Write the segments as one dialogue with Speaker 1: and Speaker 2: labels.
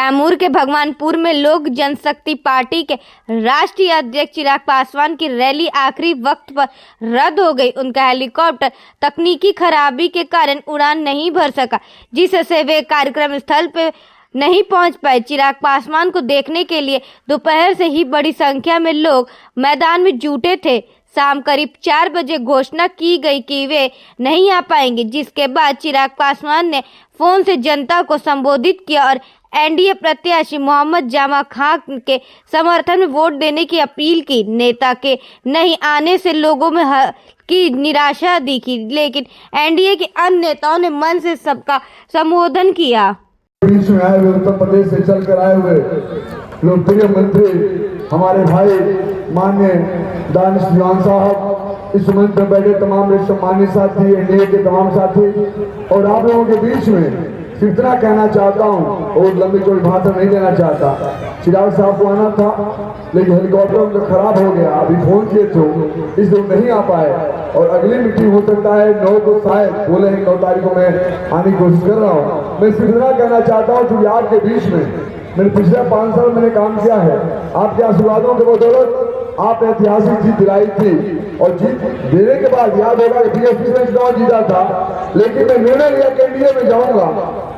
Speaker 1: कैमूर के भगवानपुर में लोक जनशक्ति पार्टी के राष्ट्रीय अध्यक्ष चिराग पासवान की रैली आखिरी वक्त पर रद्द हो गई। उनका हेलीकॉप्टर तकनीकी खराबी के कारण उड़ान नहीं भर सका, जिससे वे कार्यक्रम स्थल पर नहीं पहुंच पाए। चिराग पासवान को देखने के लिए दोपहर से ही बड़ी संख्या में लोग मैदान में जुटे थे। शाम करीब 4 बजे घोषणा की गई कि वे नहीं आ पाएंगे, जिसके बाद चिराग पासवान ने फोन से जनता को संबोधित किया और एनडीए प्रत्याशी मोहम्मद जमा खान के समर्थन में वोट देने की अपील की। नेता के नहीं आने से लोगों में की निराशा दिखी, लेकिन एनडीए के अन्य नेताओं ने मन से सबका संबोधन किया।
Speaker 2: बीच में आए हुए उत्तर प्रदेश से चलकर आए हुए लोकप्रिय मंत्री हमारे भाई माननीय दानिश जवान साहब, इस मंच में बैठे तमाम सम्मानित साथी, एनडीए के तमाम साथी, और आप लोगों के बीच में सिर्फ इतना कहना चाहता हूँ और लंबी कोई भाषण नहीं देना चाहता। चिराग साहब को आना था, लेकिन हेलीकॉप्टर उनका खराब हो गया। अभी फोन किए थे, इसलिए नहीं आ पाए, और अगली मीटिंग हो सकता है 9 को, शायद बोले हैं 9 तारीख को मैं आने की कोशिश कर रहा हूँ। मैं सिर्फ इतना कहना चाहता हूँ कि आपके बीच में मैंने पिछले 5 साल मैंने काम किया है। आपके आशीर्वादों के बदौलत आप ऐतिहासिक जीत दिलाई थी, और जीत देने के बाद याद होगा कि बीएसपी में चुनाव जीता था, लेकिन मैं निर्णय लिया कि एनडीए में जाऊंगा।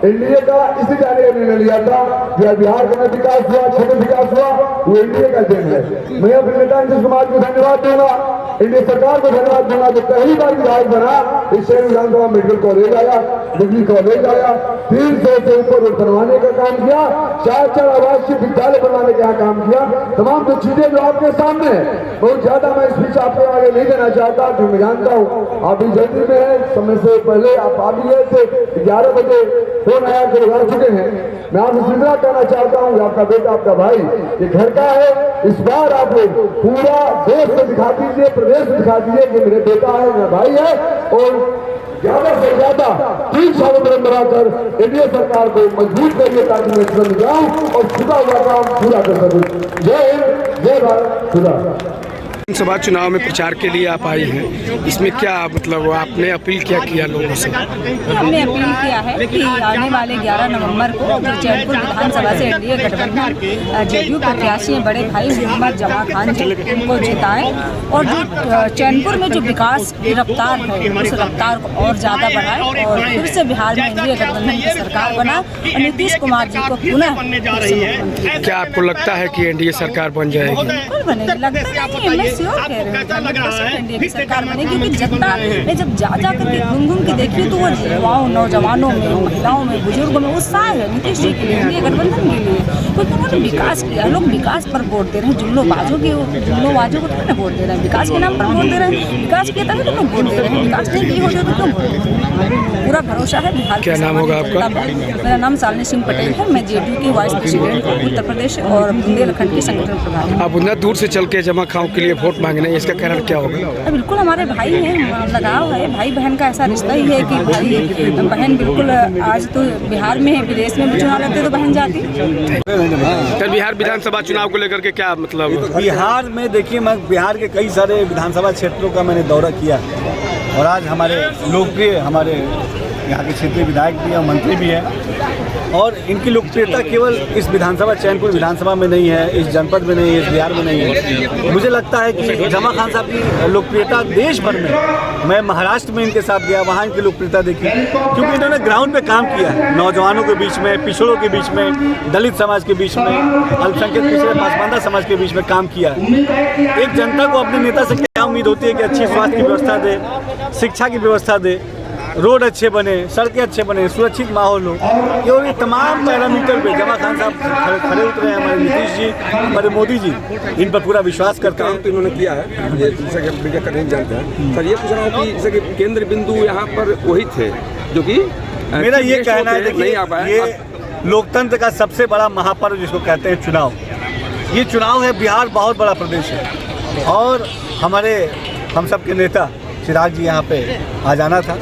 Speaker 2: एनडीए का इसी जाने का निर्णय लिया था कि बिहार का विकास हुआ, क्षेत्र विकास हुआ, वो एनडीए का दिन है। मैं अपने नेता नीतीश कुमार को धन्यवाद दूंगा, एनडीए सरकार को धन्यवाद दूंगा जो पहली बार विधायक बना। इस शहर विधानसभा मेडिकल कॉलेज आया, डिग्री कॉलेज आया, 300 से ऊपर रोड बनवाने का काम किया, 4 आवासीय विद्यालय बनवाने का काम किया। तमाम जो चीजें जो आपके सामने है, बहुत ज्यादा मैं स्पीच आपके आगे नहीं देना चाहता, जो मैं जानता हूँ आप भी जल्दी में है। समय से पहले आप आ भी गए थे, 11 बजे फोन आया कि लोग आ चुके हैं। मैं आपसे सीधा कहना चाहता हूँ, आपका बेटा, आपका भाई ये घर का है। इस बार आप लोग पूरा देश में दिखा दीजिए, प्रदेश में दिखा दीजिए कि मेरे बेटा है, मेरा भाई है, और ज्यादा से ज्यादा 3 सालों में बढ़ाकर एनडीए सरकार को मजबूत करिए, ताकि मैं समझ जाऊं और खुदा हुआ काम पूरा कर सकूं। जय हिंद, जय भारत, खुदा।
Speaker 3: विधानसभा चुनाव में प्रचार के लिए आप आई हैं, इसमें क्या मतलब आपने अपील क्या किया लोगों से?
Speaker 4: हमने अपील किया है कि आने वाले 11 नवंबर को जो चैनपुर विधानसभा से एनडीए गठबंधन जेडीयू प्रत्याशी हैं बड़े भाई मोहम्मद जमा खान जी, उनको जिताएं, और जो चैनपुर में जो विकास की रफ्तार है उस रफ्तार को और ज़्यादा बढ़ाएं, और फिर से बिहार में एनडीए गठबंधन की सरकार बना और नीतीश कुमार जी को पुनः।
Speaker 3: क्या आपको लगता है कि एनडीए सरकार बन जाएगी?
Speaker 4: बिल्कुल बनेगी, लगता है एनडीए की सरकार बनेगी, क्योंकि जनता ने जब जा करके घूम के देखिए तो वो युवाओं, नौजवानों में, महिलाओं में, बुजुर्गों में उत्साह है नीतीश जी के लिए, एनडीए गठबंधन के लिए, क्योंकि उन्होंने विकास किया। लोग विकास पर वोट दे रहे हैं, जुल्लोबाजों को तो वोट दे रहे हैं, विकास के नाम पर वोट दे रहे हैं। विकास किया तभी तो लोग वोट दे रहे हैं, विकास नहीं किए होते तो क्यों वोट दे रहे हैं? पूरा भरोसा है बिहार।
Speaker 3: क्या नाम होगा आपका?
Speaker 4: मेरा नाम शालिनी सिंह पटेल है, मैं जेडीयू की वाइस प्रेसिडेंट उत्तर प्रदेश और बुंदेलखंड की संगठन प्रभारी।
Speaker 3: आप उतना दूर से चल के जमा खाओ के लिए वोट मांगने, इसका कारण क्या होगा?
Speaker 4: बिल्कुल हमारे भाई हैं, लगाव है, भाई बहन का ऐसा रिश्ता ही है कि भाई बहन बिल्कुल। आज तो बिहार में विदेश में भी चुनाव लड़ते तो बहन जाती।
Speaker 3: कल बिहार विधानसभा चुनाव को लेकर के क्या मतलब?
Speaker 5: बिहार में देखिए, मैं बिहार के कई सारे विधानसभा क्षेत्रों का मैंने दौरा किया, और आज हमारे लोकप्रिय, हमारे यहाँ के क्षेत्रीय विधायक भी हैं, मंत्री भी हैं, और इनकी लोकप्रियता केवल इस विधानसभा, चैनपुर विधानसभा में नहीं है, इस जनपद में नहीं है, इस बिहार में नहीं है। मुझे लगता है कि जमा खान साहब की लोकप्रियता देश भर में। मैं महाराष्ट्र में इनके साथ गया, वहाँ इनकी लोकप्रियता देखी, क्योंकि इन्होंने ग्राउंड पे काम किया है, नौजवानों के बीच में, पिछड़ों के बीच में, दलित समाज के बीच में, अल्पसंख्यक पिछड़े पासमानदा समाज के बीच में काम किया है। एक जनता को अपने नेता से क्या उम्मीद होती है कि अच्छी स्वास्थ्य की व्यवस्था दे, शिक्षा की व्यवस्था दे, रोड अच्छे बने, सड़कें अच्छे बने, सुरक्षित माहौल हो। ये तमाम पैरामीटर पे जमा खान साहब खड़े उतरे हैं। हमारे नीतीश जी, हमारे मोदी जी इन पर पूरा विश्वास करते हैं।
Speaker 6: तो इन्होंने किया है, ये जैसा कि आप कठिन जानते हैं। सर, ये पूछ रहा हूँ कि जैसे कि केंद्र बिंदु यहाँ पर वही थे जो कि
Speaker 5: मेरा ये कहना है कि ये लोकतंत्र का सबसे बड़ा महापर्व जिसको कहते हैं चुनाव, ये चुनाव है। बिहार बहुत बड़ा प्रदेश है, और हम सब के नेता चिराग जी यहाँ पे आ जाना था,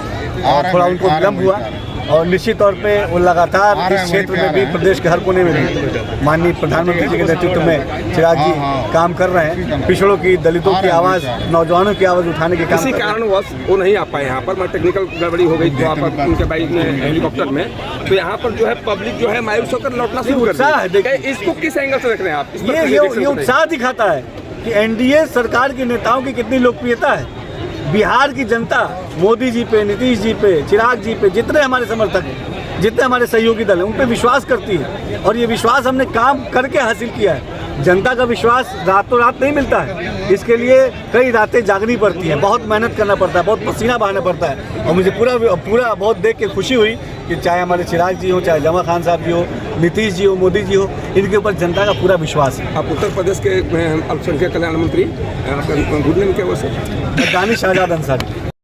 Speaker 5: और थोड़ा उनको विलम्ब हुआ, और निश्चित तौर पे वो लगातार इस क्षेत्र में भी, प्रदेश के हर कोने में भी माननीय प्रधानमंत्री जी के नेतृत्व में चिराग जी काम कर रहे हैं। पिछड़ों की, दलितों की आवाज़, नौजवानों की आवाज़ उठाने के काम
Speaker 6: किसी कारणवश वो नहीं आ पाए यहाँ पर, टेक्निकल गड़बड़ी हो गई तो वहाँ पर उनके बाइक में, हेलीकॉप्टर में, तो यहाँ पर जो है पब्लिक जो है मायूस होकर लौटना शुरू कर
Speaker 5: उत्साह है,
Speaker 6: दिया। इसको किस एंगल से देख रहे हैं आप? इस पर
Speaker 5: ये उत्साह दिखाता है कि एनडीए सरकार के नेताओं की कितनी लोकप्रियता है। बिहार की जनता मोदी जी पे, नीतीश जी पे, चिराग जी पे, जितने हमारे समर्थक हैं, जितने हमारे सहयोगी दल हैं, उन पे विश्वास करती है और ये विश्वास हमने काम करके हासिल किया है। जनता का विश्वास रातों रात नहीं मिलता है, इसके लिए कई रातें जागनी पड़ती हैं, बहुत मेहनत करना पड़ता है, बहुत पसीना बहाना पड़ता है। और मुझे पूरा बहुत देख के खुशी हुई कि चाहे हमारे चिराग जी हो, चाहे जमा खान साहब जी हो, नीतीश जी हो, मोदी जी हो, इनके ऊपर जनता का पूरा विश्वास है।
Speaker 6: आप उत्तर प्रदेश के अल्पसंख्यक कल्याण मंत्री, गुड नेम क्या वो सर?
Speaker 5: दानिश आजाद अंसारी।